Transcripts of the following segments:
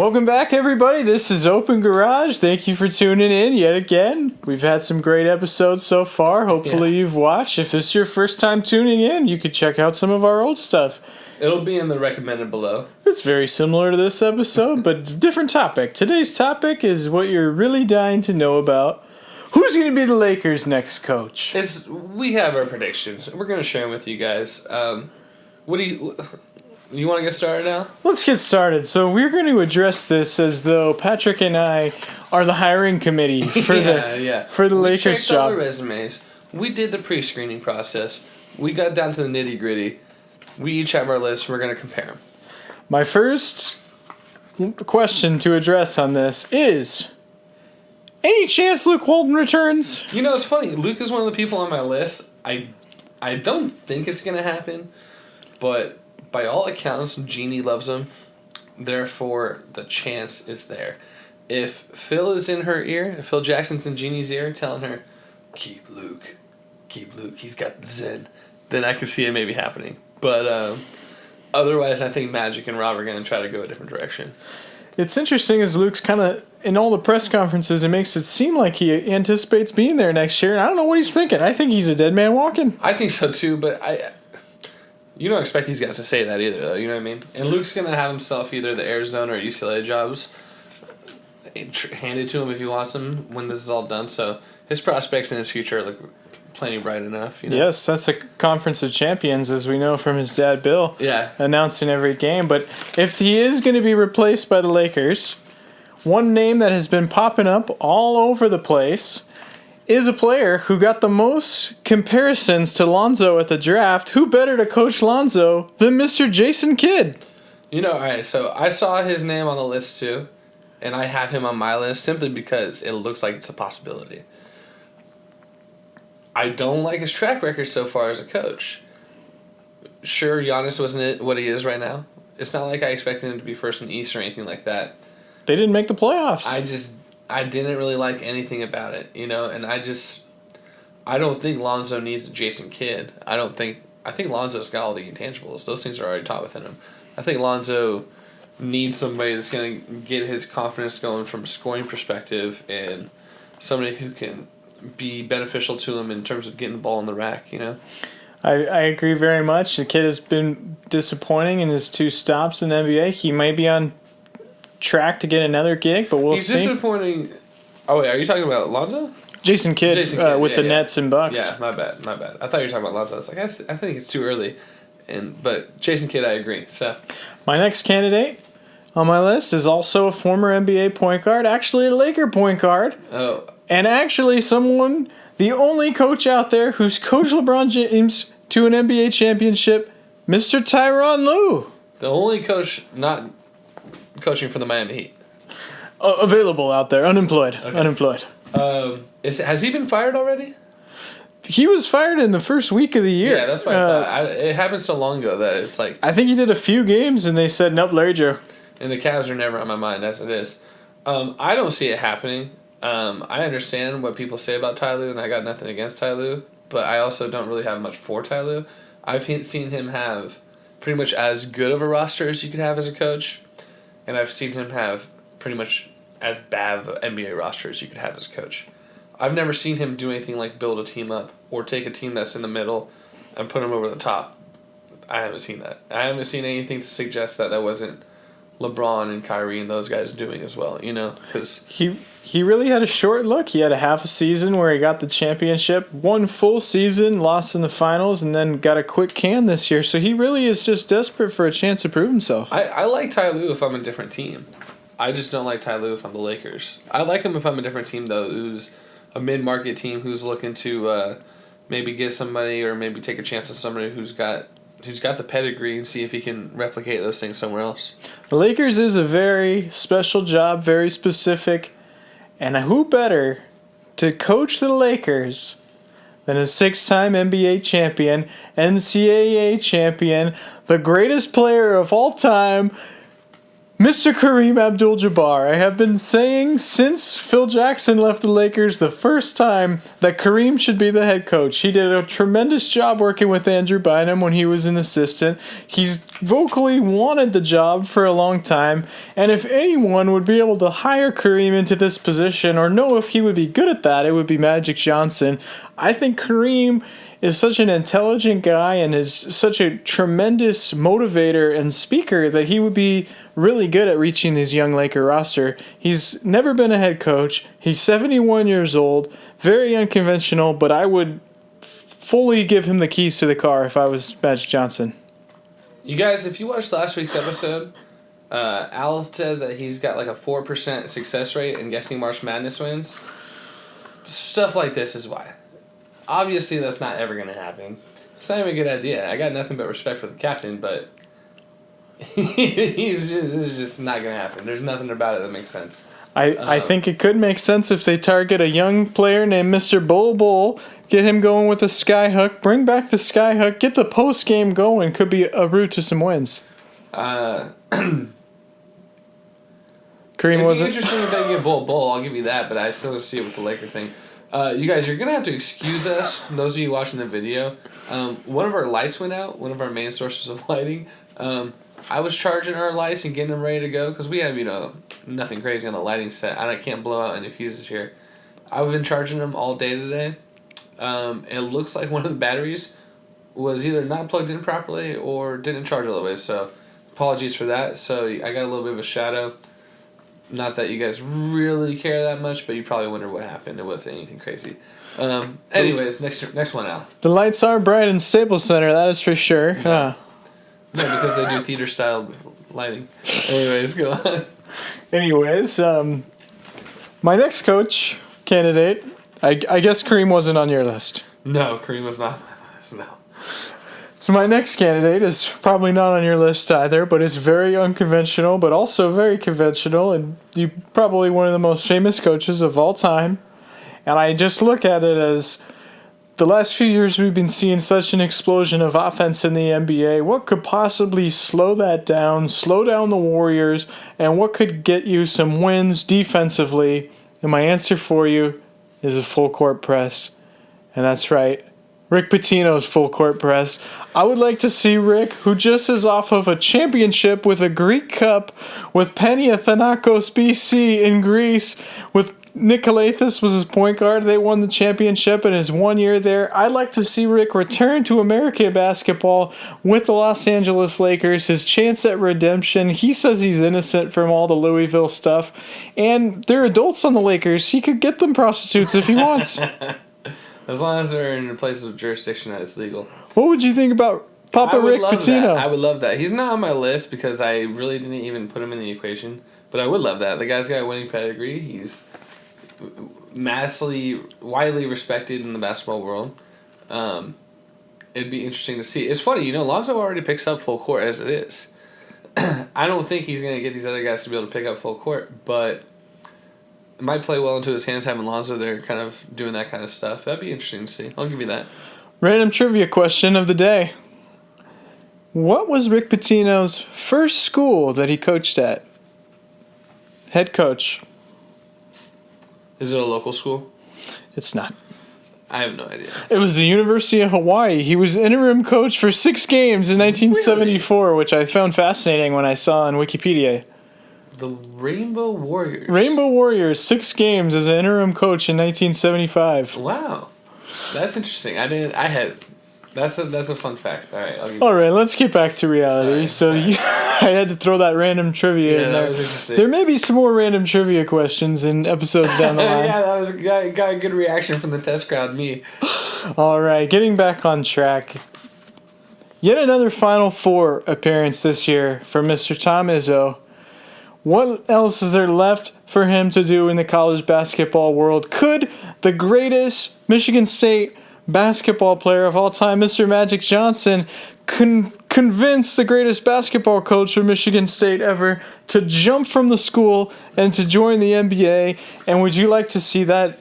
Welcome back, everybody. This is Open Garage. Thank you for tuning in yet again. We've had some great episodes so far. Hopefully you've watched. If this is your first time tuning in, you could check out some of our old stuff. It'll be in the recommended below. It's very similar to this episode, but different topic. Today's topic is what you're really dying to know about. Who's going to be the Lakers' next coach? We have our predictions. We're going to share them with you guys. What do you want to get started now? Let's get started. So we're going to address this as though Patrick and I are the hiring committee for the Lakers job. We checked all the resumes. We did the pre-screening process. We got down to the nitty-gritty. We each have our list. We're going to compare them. My first question to address on this is, any chance Luke Walton returns? You know, it's funny. Luke is one of the people on my list. I don't think it's going to happen, but by all accounts, Jeannie loves him. Therefore, the chance is there. If Phil is in her ear, if Phil Jackson's in Jeannie's ear telling her, keep Luke, he's got the zen, then I could see it maybe happening. But otherwise, I think Magic and Rob are going to try to go a different direction. It's interesting as Luke's kind of, in all the press conferences, it makes it seem like he anticipates being there next year, and I don't know what he's thinking. I think he's a dead man walking. I think so too, but you don't expect these guys to say that either, though. You know what I mean? And Luke's going to have himself either the Arizona or UCLA jobs handed to him if he wants them when this is all done. So his prospects in his future look plenty bright enough. You know? Yes, that's a conference of champions, as we know from his dad, Bill, announcing every game. But if he is going to be replaced by the Lakers, one name that has been popping up all over the place is a player who got the most comparisons to Lonzo at the draft. Who better to coach Lonzo than Mr. Jason Kidd? You know, all right, so I saw his name on the list too, and I have him on my list simply because it looks like it's a possibility. I don't like his track record so far as a coach. Sure, Giannis wasn't what he is right now. It's not like I expected him to be first in the East or anything like that. They didn't make the playoffs. I didn't really like anything about it, you know, and I don't think Lonzo needs a Jason Kidd. I think Lonzo's got all the intangibles. Those things are already taught within him. I think Lonzo needs somebody that's going to get his confidence going from a scoring perspective and somebody who can be beneficial to him in terms of getting the ball in the rack, you know? I agree very much. The kid has been disappointing in his 2 stops in the NBA. He might be on track to get another gig, but we'll see. He's disappointing. Oh, wait, are you talking about Lonzo? Jason Kidd with the Nets and Bucks. Yeah, my bad. I thought you were talking about Lonzo. I was like, I think it's too early. But Jason Kidd, I agree. So my next candidate on my list is also a former NBA point guard, actually a Laker point guard. Oh. And actually the only coach out there who's coached LeBron James to an NBA championship, Mr. Tyronn Lue. The only coach not coaching for the Miami Heat. Available out there, unemployed. Okay. Unemployed. Has he been fired already? He was fired in the first week of the year. Yeah, that's what I thought. It happened so long ago that it's like... I think he did a few games and they said, nope, Larry Joe. And the Cavs are never on my mind, as it is. I don't see it happening. I understand what people say about Ty Lue, and I got nothing against Ty Lue, but I also don't really have much for Ty Lue. I've seen him have pretty much as good of a roster as you could have as a coach, and I've seen him have pretty much as bad of an NBA roster as you could have as a coach. I've never seen him do anything like build a team up or take a team that's in the middle and put them over the top. I haven't seen that. I haven't seen anything to suggest that wasn't LeBron and Kyrie and those guys doing as well, you know, because he really had a short look. He had a half a season where he got the championship, 1 full season, lost in the finals, and then got a quick can this year. So he really is just desperate for a chance to prove himself. I like Ty Lue if I'm a different team. I just don't like Ty Lue if I'm the Lakers. I like him if I'm a different team, though, who's a mid-market team who's looking to maybe get somebody or maybe take a chance on somebody who's got the pedigree and see if he can replicate those things somewhere else. The Lakers is a very special job, very specific, and who better to coach the Lakers than a 6-time NBA champion, NCAA champion, the greatest player of all time, Mr. Kareem Abdul-Jabbar. I have been saying since Phil Jackson left the Lakers the first time that Kareem should be the head coach. He did a tremendous job working with Andrew Bynum when he was an assistant. He's vocally wanted the job for a long time, and if anyone would be able to hire Kareem into this position or know if he would be good at that, it would be Magic Johnson. I think Kareem is such an intelligent guy and is such a tremendous motivator and speaker that he would be really good at reaching this young Laker roster. He's never been a head coach. He's 71 years old, very unconventional, but I would fully give him the keys to the car if I was Magic Johnson. You guys, if you watched last week's episode, Al said that he's got like a 4% success rate in guessing March Madness wins. Stuff like this is why. Obviously, that's not ever going to happen. It's not even a good idea. I got nothing but respect for the captain, but this is just not going to happen. There's nothing about it that makes sense. I think it could make sense if they target a young player named Mr. Bull, get him going with a skyhook, bring back the skyhook, get the post game going. Could be a route to some wins. Kareem wasn't. It'd be interesting if they get Bull. I'll give you that, but I still don't see it with the Laker thing. You guys, you're going to have to excuse us, those of you watching the video. One of our lights went out, one of our main sources of lighting. I was charging our lights and getting them ready to go because we have, nothing crazy on the lighting set. I can't blow out any fuses here. I've been charging them all day today. It looks like one of the batteries was either not plugged in properly or didn't charge all the way. So apologies for that. So I got a little bit of a shadow. Not that you guys really care that much, but you probably wonder what happened. It wasn't anything crazy. Anyways, next one out. The lights are bright in Staples Center, that is for sure. Yeah. No, because they do theater-style lighting. Anyways, go on. Anyways, my next coach candidate, I guess Kareem wasn't on your list. No, Kareem was not on my list, no. So my next candidate is probably not on your list either, but it's very unconventional, but also very conventional, and you probably one of the most famous coaches of all time. And I just look at it as the last few years we've been seeing such an explosion of offense in the NBA. What could possibly slow that down, slow down the Warriors, and what could get you some wins defensively? And my answer for you is a full court press. And that's right. Rick Pitino's full court press. I would like to see Rick, who just is off of a championship with a Greek Cup with Panathinaikos BC in Greece, with Nikolaithis was his point guard. They won the championship in his 1 year there. I'd like to see Rick return to American basketball with the Los Angeles Lakers, his chance at redemption. He says he's innocent from all the Louisville stuff, and they're adults on the Lakers. He could get them prostitutes if he wants. As long as they're in a place of jurisdiction that is legal. What would you think about Papa Rick Pitino? I would love that. He's not on my list because I really didn't even put him in the equation. But I would love that. The guy's got a winning pedigree. He's widely respected in the basketball world. It'd be interesting to see. It's funny, Lonzo already picks up full court as it is. I don't think he's going to get these other guys to be able to pick up full court, but it might play well into his hands having Lonzo there kind of doing that kind of stuff. That'd be interesting to see. I'll give you that. Random trivia question of the day. What was Rick Pitino's first school that he coached at? Head coach. Is it a local school? It's not. I have no idea. It was the University of Hawaii. He was interim coach for 6 games in 1974, really? Which I found fascinating when I saw on Wikipedia. The Rainbow Warriors. Rainbow Warriors, 6 games as an interim coach in 1975. Wow. That's interesting. That's a fun fact. All right, All right, let's get back to reality. Sorry. I had to throw that random trivia in there. That was interesting. There may be some more random trivia questions in episodes down the line. Yeah, got a good reaction from the test crowd, me. All right, getting back on track. Yet another Final Four appearance this year for Mr. Tom Izzo. What else is there left for him to do in the college basketball world? Could the greatest Michigan State basketball player of all time, Mr. Magic Johnson, convince the greatest basketball coach for Michigan State ever to jump from the school and to join the NBA? And would you like to see that?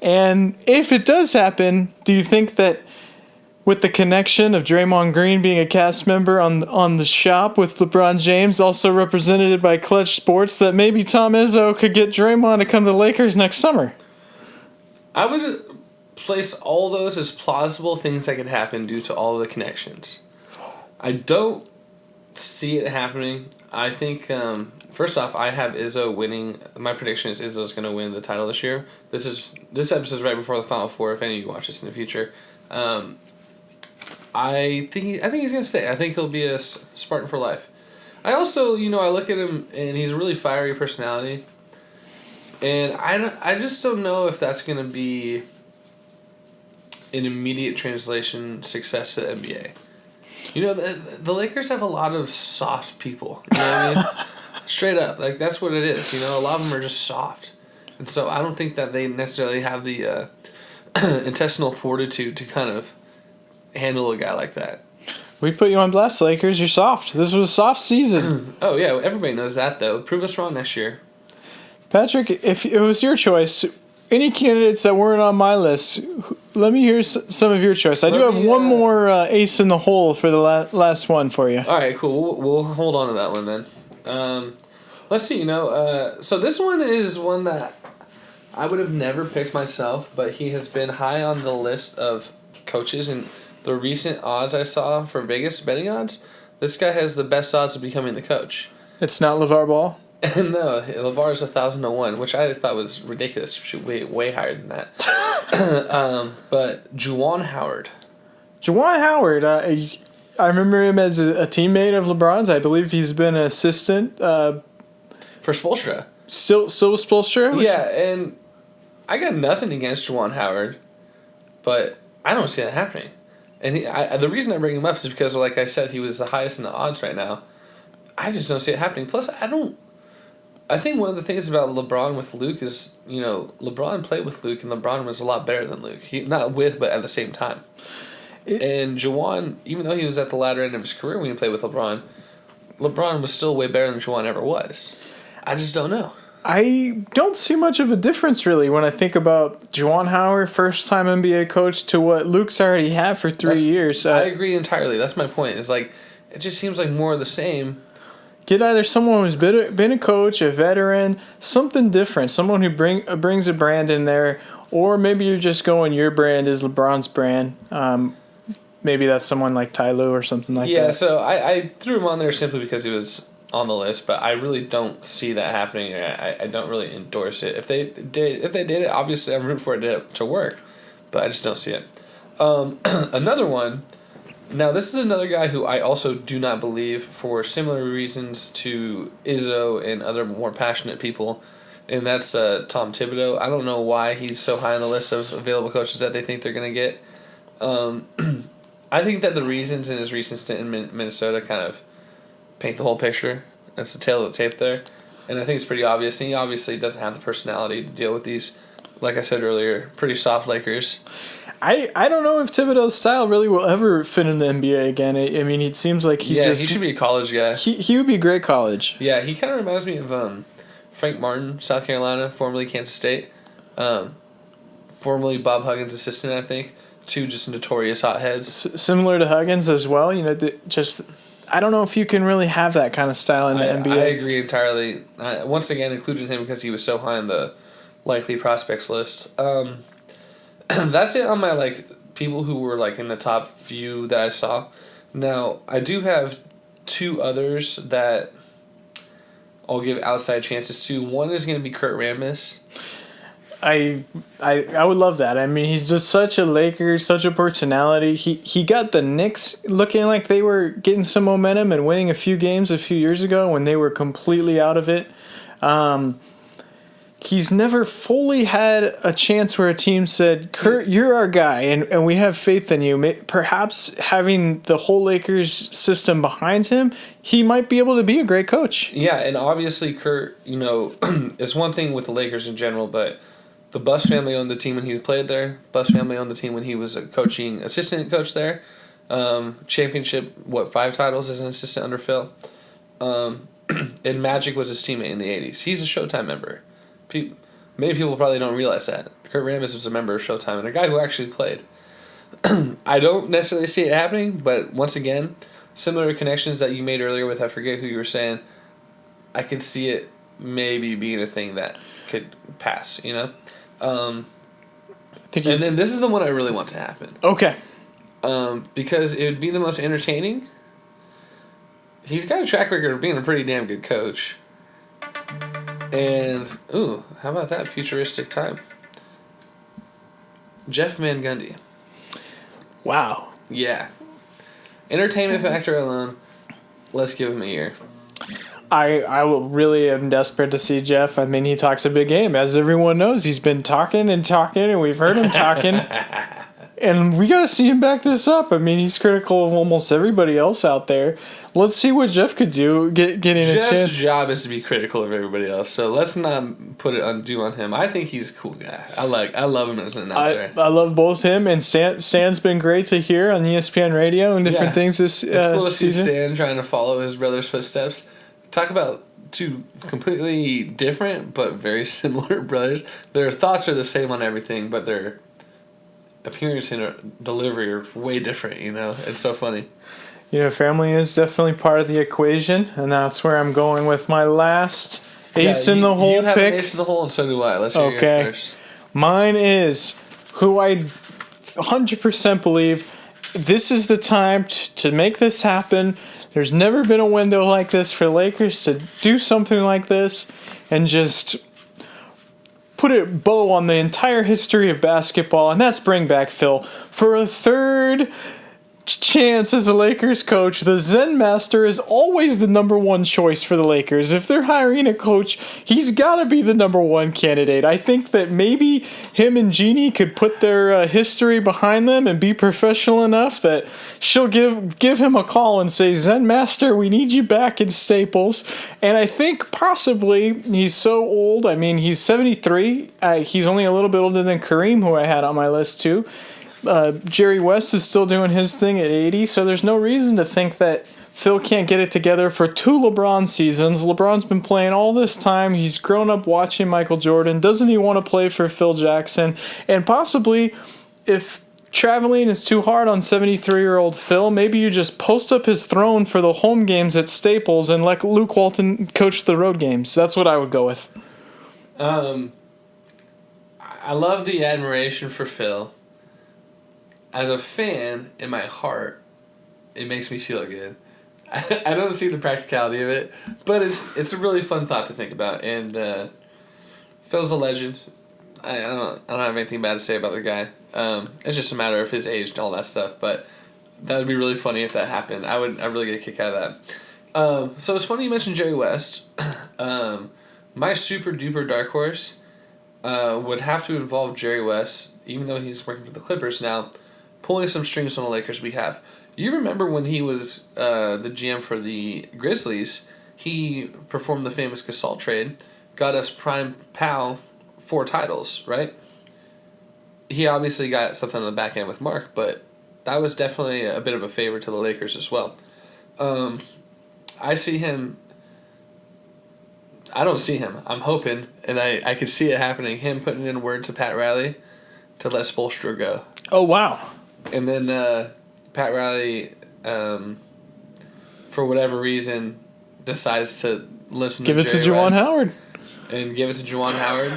And if it does happen, do you think that with the connection of Draymond Green being a cast member on the shop with LeBron James, also represented by Clutch Sports, that maybe Tom Izzo could get Draymond to come to the Lakers next summer. I would place all those as plausible things that could happen due to all the connections. I don't see it happening. I think, first off, I have Izzo winning. My prediction is Izzo's going to win the title this year. This episode's right before the Final Four, if any of you watch this in the future. I think he's going to stay. I think he'll be a Spartan for life. I also, I look at him, and he's a really fiery personality. And I just don't know if that's going to be an immediate translation success to the NBA. The Lakers have a lot of soft people. You know what I mean? Straight up. Like, that's what it is. A lot of them are just soft. And so I don't think that they necessarily have the intestinal fortitude to kind of handle a guy like that. We put you on blast, Lakers. You're soft. This was a soft season. Oh, yeah. Everybody knows that, though. Prove us wrong next year. Patrick, if it was your choice, any candidates that weren't on my list, let me hear some of your choice. I do have one more ace in the hole for the last one for you. All right, cool. We'll hold on to that one then. Let's see, so this one is one that I would have never picked myself, but he has been high on the list of coaches, and the recent odds I saw for Vegas betting odds, this guy has the best odds of becoming the coach. It's not LeVar Ball? No, LeVar is 1,000-1, which I thought was ridiculous. Should be way higher than that. But Juwan Howard. Juwan Howard, I remember him as a teammate of LeBron's. I believe he's been an assistant for Spoelstra. Still Spoelstra? Yeah, and I got nothing against Juwan Howard, but I don't see that happening. And the reason I bring him up is because, like I said, he was the highest in the odds right now. I just don't see it happening. Plus, I think one of the things about LeBron with Luke is, LeBron played with Luke, and LeBron was a lot better than Luke. Not with, but at the same time. And Juwan, even though he was at the latter end of his career when he played with LeBron was still way better than Juwan ever was. I just don't know. I don't see much of a difference, really, when I think about Juwan Howard, first-time NBA coach, to what Luke's already had for 3 years. I agree entirely. That's my point. It's like, it just seems like more of the same. Get either someone who's been a coach, a veteran, something different, someone who brings a brand in there, or maybe you're just going, your brand is LeBron's brand. Maybe that's someone like Ty Lue or something like that. Yeah, so I threw him on there simply because he was on the list, but I really don't see that happening. I don't really endorse it. If they did it, obviously I'm rooting for it to work, but I just don't see it. Another one. Now, this is another guy who I also do not believe for similar reasons to Izzo and other more passionate people, and that's Tom Thibodeau. I don't know why he's so high on the list of available coaches that they think they're going to get. I think that the reasons in his recent stint in Minnesota kind of paint the whole picture. That's the tail of the tape there, and I think it's pretty obvious. And he obviously doesn't have the personality to deal with these, like I said earlier, pretty soft Lakers. I don't know if Thibodeau's style really will ever fit in the NBA again. I mean, it seems like he should be a college guy. He would be great college. Yeah, he kind of reminds me of Frank Martin, South Carolina, formerly Kansas State, formerly Bob Huggins' assistant, I think. Two just notorious hotheads. Similar to Huggins as well. I don't know if you can really have that kind of style in the NBA. I agree entirely. I once again included him because he was so high on the likely prospects list. That's it on my people who were in the top few that I saw. Now I do have two others that I'll give outside chances to. One is going to be Kurt Rambis. I would love that. I mean, he's just such a Laker, such a personality. He got the Knicks looking like they were getting some momentum and winning a few games a few years ago when they were completely out of it. He's never fully had a chance where a team said, Kurt, you're our guy, and we have faith in you. Perhaps having the whole Lakers system behind him, he might be able to be a great coach. Yeah, and obviously Kurt, it's one thing with the Lakers in general, but the Buss family owned the team when he played there. Buss family owned the team when he was a assistant coach there. Championship, 5 titles as an assistant under Phil. And Magic was his teammate in the 80s. He's a Showtime member. Many people probably don't realize that. Kurt Rambis was a member of Showtime and a guy who actually played. I don't necessarily see it happening, but once again, similar connections that you made earlier with, I forget who you were saying, I could see it maybe being a thing that could pass, you know? And then this is the one I really want to happen. Okay. Because it would be the most entertaining. He's got a track record of being a pretty damn good coach. And, ooh, how about that futuristic time? Jeff Van Gundy. Wow. Yeah. Entertainment factor alone, let's give him a year. I really am desperate to see Jeff. I mean, he talks a big game. As everyone knows, he's been talking, and we've heard him talking. And we got to see him back this up. I mean, he's critical of almost everybody else out there. Let's see what Jeff could do, getting a chance. Jeff's job is to be critical of everybody else, so let's not put it undue on him. I think he's a cool guy. I love him as an announcer. I love both him and Stan's been great to hear on ESPN Radio and different things this season. It's cool to see Stan trying to follow his brother's footsteps. Talk about two completely different but very similar brothers. Their thoughts are the same on everything, but their appearance and delivery are way different, you know? It's so funny. You know, family is definitely part of the equation, and that's where I'm going with my last ace in the hole pick. You have an ace in the hole, and so do I. Let's hear yours first. Mine is who I 100% believe this is the time to make this happen. There's never been a window like this for Lakers to do something like this and just put a bow on the entire history of basketball, and that's bring back Phil for a third chance as a Lakers coach. The Zen Master is always the number one choice for the Lakers. If they're hiring a coach, he's got to be the number one candidate. I think that maybe him and Jeannie could put their history behind them and be professional enough that she'll give him a call and say, Zen Master, we need you back in Staples. And I think possibly he's so old. I mean, he's 73. He's only a little bit older than Kareem, who I had on my list too. Jerry West is still doing his thing at 80, so there's no reason to think that Phil can't get it together for 2 LeBron seasons. LeBron's been playing all this time. He's grown up watching Michael Jordan. Doesn't he want to play for Phil Jackson? And possibly, if traveling is too hard on 73-year-old Phil, maybe you just post up his throne for the home games at Staples and let Luke Walton coach the road games. That's what I would go with. I love the admiration for Phil. As a fan, in my heart, it makes me feel good. I don't see the practicality of it, but it's a really fun thought to think about. And Phil's a legend. I don't have anything bad to say about the guy. It's just a matter of his age and all that stuff. But that would be really funny if that happened. I really get a kick out of that. So it's funny you mentioned Jerry West. My super duper dark horse would have to involve Jerry West, even though he's working for the Clippers now, pulling some strings on the Lakers' behalf. You remember when he was the GM for the Grizzlies, he performed the famous Gasol trade, got us prime pal 4 titles, right? He obviously got something on the back end with Mark, but that was definitely a bit of a favor to the Lakers as well. I see him... I don't see him. I'm hoping, and I could see it happening, him putting in word to Pat Riley to let Spoelstra go. Oh, wow. And then Pat Riley, for whatever reason, decides to listen to Jerry West. Give it to Juwan Howard. And give it to Juwan Howard.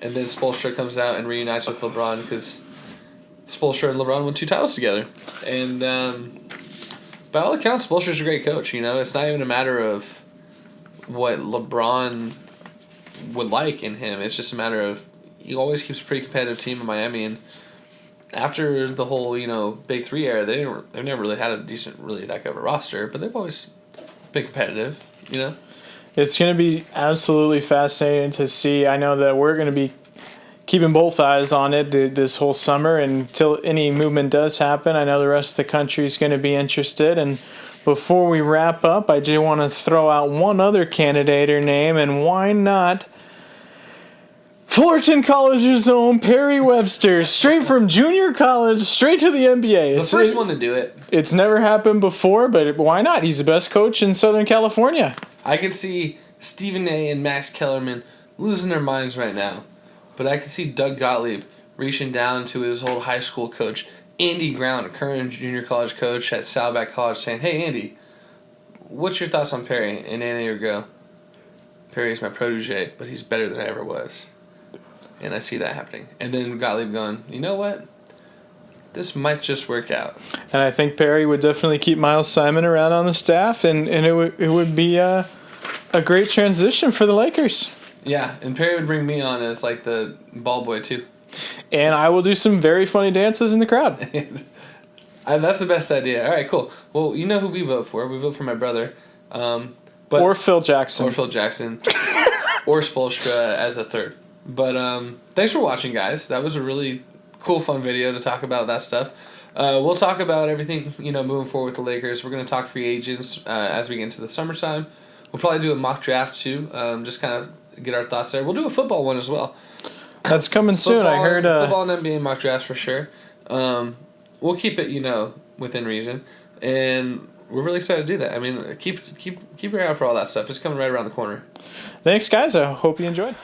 And then Spoelstra comes out and reunites with LeBron because Spoelstra and LeBron won 2 titles together. And by all accounts, Spoelstra's a great coach. You know, it's not even a matter of what LeBron would like in him. It's just a matter of he always keeps a pretty competitive team in Miami, and after the whole, Big 3 era, they've never really had a decent, really that good of a roster, but they've always been competitive, It's going to be absolutely fascinating to see. I know that we're going to be keeping both eyes on it this whole summer until any movement does happen. I know the rest of the country is going to be interested. And before we wrap up, I do want to throw out one other candidate or name, and why not Fullerton College's own Perry Webster, straight from junior college, straight to the NBA. The first one to do it. It's never happened before, but why not? He's the best coach in Southern California. I could see Stephen A. and Max Kellerman losing their minds right now, but I could see Doug Gottlieb reaching down to his old high school coach, Andy Brown, a current junior college coach at Saddleback College, saying, "Hey, Andy, what's your thoughts on Perry?" And Andy would go, "Perry's my protege, but he's better than I ever was." And I see that happening. And then Gottlieb going, "You know what? This might just work out." And I think Perry would definitely keep Miles Simon around on the staff, and it would be a great transition for the Lakers. Yeah, and Perry would bring me on as like the ball boy too. And I will do some very funny dances in the crowd. That's the best idea. All right, cool. Well, you know who we vote for. We vote for my brother. Or Phil Jackson. Or Spoelstra as a third. But thanks for watching, guys. That was a really cool, fun video to talk about that stuff. We'll talk about everything, moving forward with the Lakers. We're going to talk free agents as we get into the summertime. We'll probably do a mock draft too, just kind of get our thoughts there. We'll do a football one as well. That's coming soon. I heard football and NBA mock drafts for sure. We'll keep it, within reason, and we're really excited to do that. I mean, keep your eye out for all that stuff. It's coming right around the corner. Thanks, guys. I hope you enjoyed.